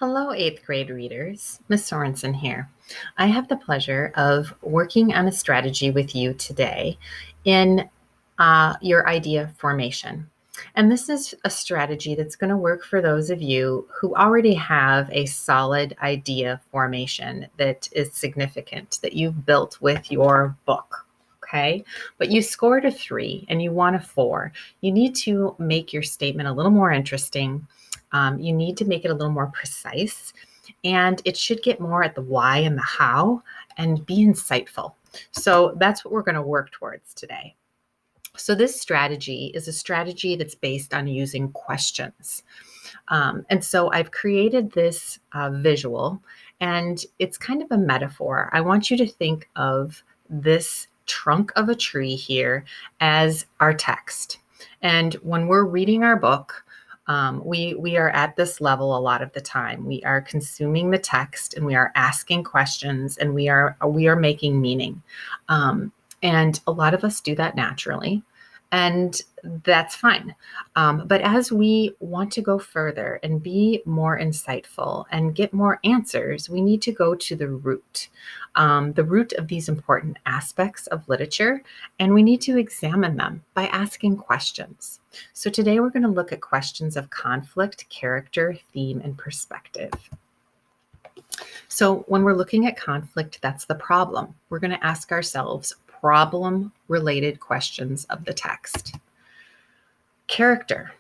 Hello, eighth grade readers. Miss Sorensen here. I have the pleasure of working on a strategy with you today in your idea formation. And this is a strategy that's going to work for those of you who already have a solid idea formation that is significant that you've built with your book. Okay, but you scored a 3 and you want a 4. You need to make your statement a little more interesting. You need to make it a little more precise, and it should get more at the why and the how and be insightful. So that's what we're going to work towards today. So, this strategy is a strategy that's based on using questions. And so I've created this visual, and it's kind of a metaphor. I want you to think of this trunk of a tree here as our text. And when we're reading our book, we are at this level a lot of the time. We are consuming the text, and we are asking questions, and we are making meaning. And a lot of us do that naturally, and that's fine. But as we want to go further and be more insightful and get more answers, we need to go to the root of these important aspects of literature, and we need to examine them by asking questions. So today we're going to look at questions of conflict, character, theme, and perspective. So when we're looking at conflict, that's the problem. We're going to ask ourselves problem-related questions of the text. Character.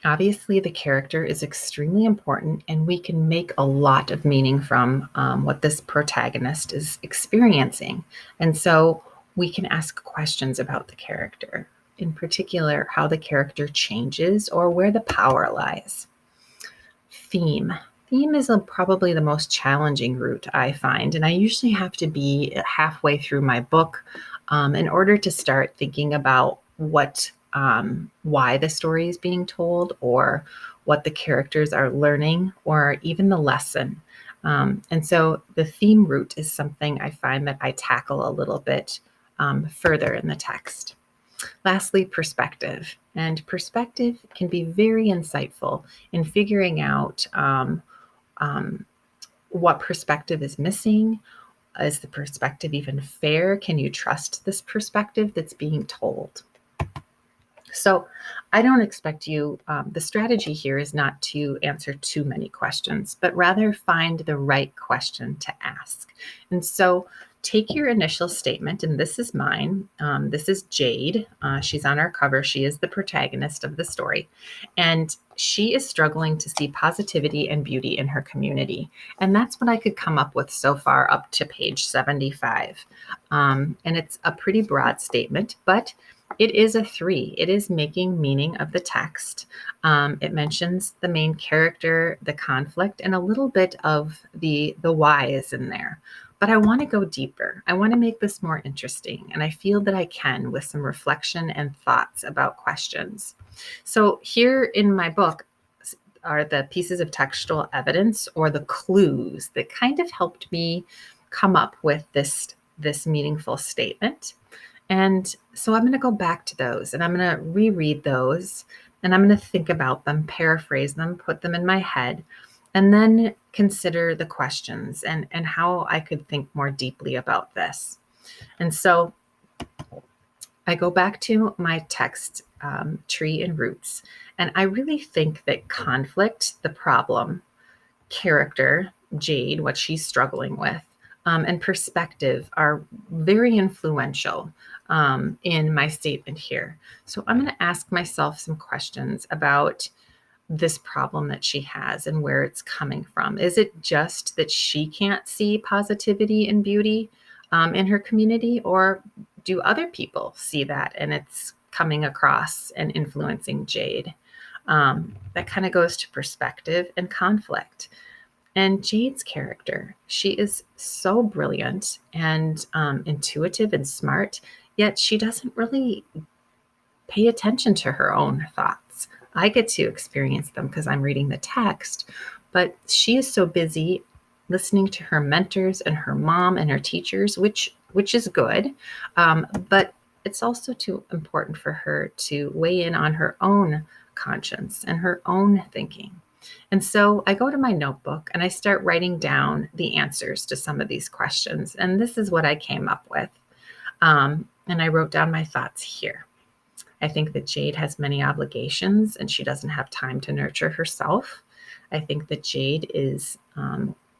Obviously, the character is extremely important, and we can make a lot of meaning from what this protagonist is experiencing. And so we can ask questions about the character, in particular, how the character changes or where the power lies. Theme. Theme is probably the most challenging route I find, and I usually have to be halfway through my book in order to start thinking about why the story is being told, or what the characters are learning, or even the lesson. And so the theme route is something I find that I tackle a little bit further in the text. Lastly, perspective. And perspective can be very insightful in figuring out what perspective is missing. Is the perspective even fair? Can you trust this perspective that's being told? So I don't expect you, the strategy here is not to answer too many questions, but rather find the right question to ask. And so take your initial statement, and this is mine. This is Jade. She's on our cover. She is the protagonist of the story. And she is struggling to see positivity and beauty in her community. And that's what I could come up with so far up to page 75. And it's a pretty broad statement, but it is a 3. It is making meaning of the text. It mentions the main character, the conflict, and a little bit of the why is in there. But I want to go deeper. I want to make this more interesting, and I feel that I can with some reflection and thoughts about questions. So here in my book are the pieces of textual evidence, or the clues that kind of helped me come up with this meaningful statement. And so I'm going to go back to those, and I'm going to reread those, and I'm going to think about them, paraphrase them, put them in my head, and then consider the questions and how I could think more deeply about this. And so I go back to my text, tree and roots, and I really think that conflict, the problem, character, Jade, what she's struggling with, and perspective are very influential in my statement here. So I'm going to ask myself some questions about this problem that she has and where it's coming from. Is it just that she can't see positivity and beauty in her community, or do other people see that and it's coming across and influencing Jade? That kind of goes to perspective and conflict. And Jade's character, she is so brilliant and intuitive and smart, yet she doesn't really pay attention to her own thoughts. I get to experience them because I'm reading the text, but she is so busy listening to her mentors and her mom and her teachers, which is good, but it's also too important for her to weigh in on her own conscience and her own thinking. And so I go to my notebook and I start writing down the answers to some of these questions. And this is what I came up with. And I wrote down my thoughts here. I think that Jade has many obligations and she doesn't have time to nurture herself. I think that Jade is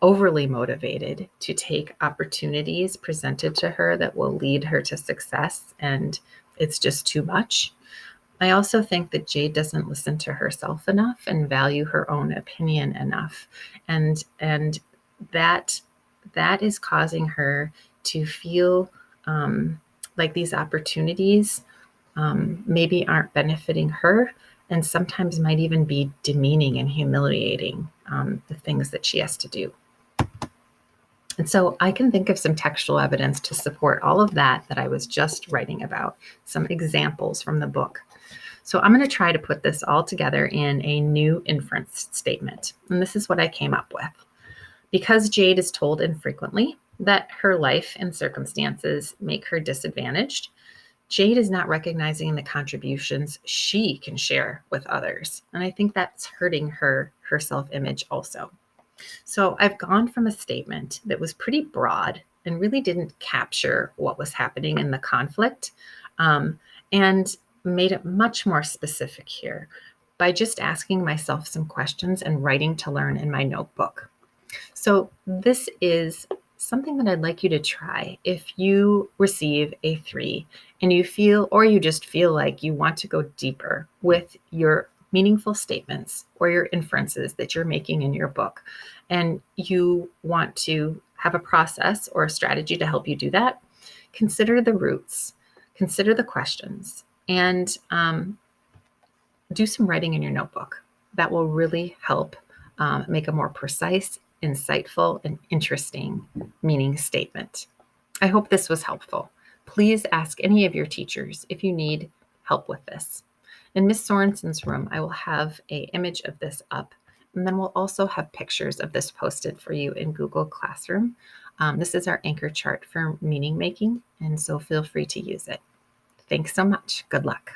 overly motivated to take opportunities presented to her that will lead her to success, and it's just too much. I also think that Jade doesn't listen to herself enough and value her own opinion enough. And that is causing her to feel like these opportunities maybe aren't benefiting her, and sometimes might even be demeaning and humiliating the things that she has to do. And so I can think of some textual evidence to support all of that I was just writing about, some examples from the book. So I'm going to try to put this all together in a new inference statement. And this is what I came up with. Because Jade is told infrequently that her life and circumstances make her disadvantaged, Jade is not recognizing the contributions she can share with others. And I think that's hurting her self-image also. So I've gone from a statement that was pretty broad and really didn't capture what was happening in the conflict, and made it much more specific here by just asking myself some questions and writing to learn in my notebook. So this is something that I'd like you to try if you receive a 3 and you feel, or you just feel like you want to go deeper with your meaningful statements or your inferences that you're making in your book, and you want to have a process or a strategy to help you do that. Consider the roots, consider the questions, and do some writing in your notebook. That will really help make a more precise, insightful, and interesting meaning statement. I hope this was helpful. Please ask any of your teachers if you need help with this. In Miss Sorensen's room, I will have an image of this up, and then we'll also have pictures of this posted for you in Google Classroom. This is our anchor chart for meaning making, and so feel free to use it. Thanks so much. Good luck.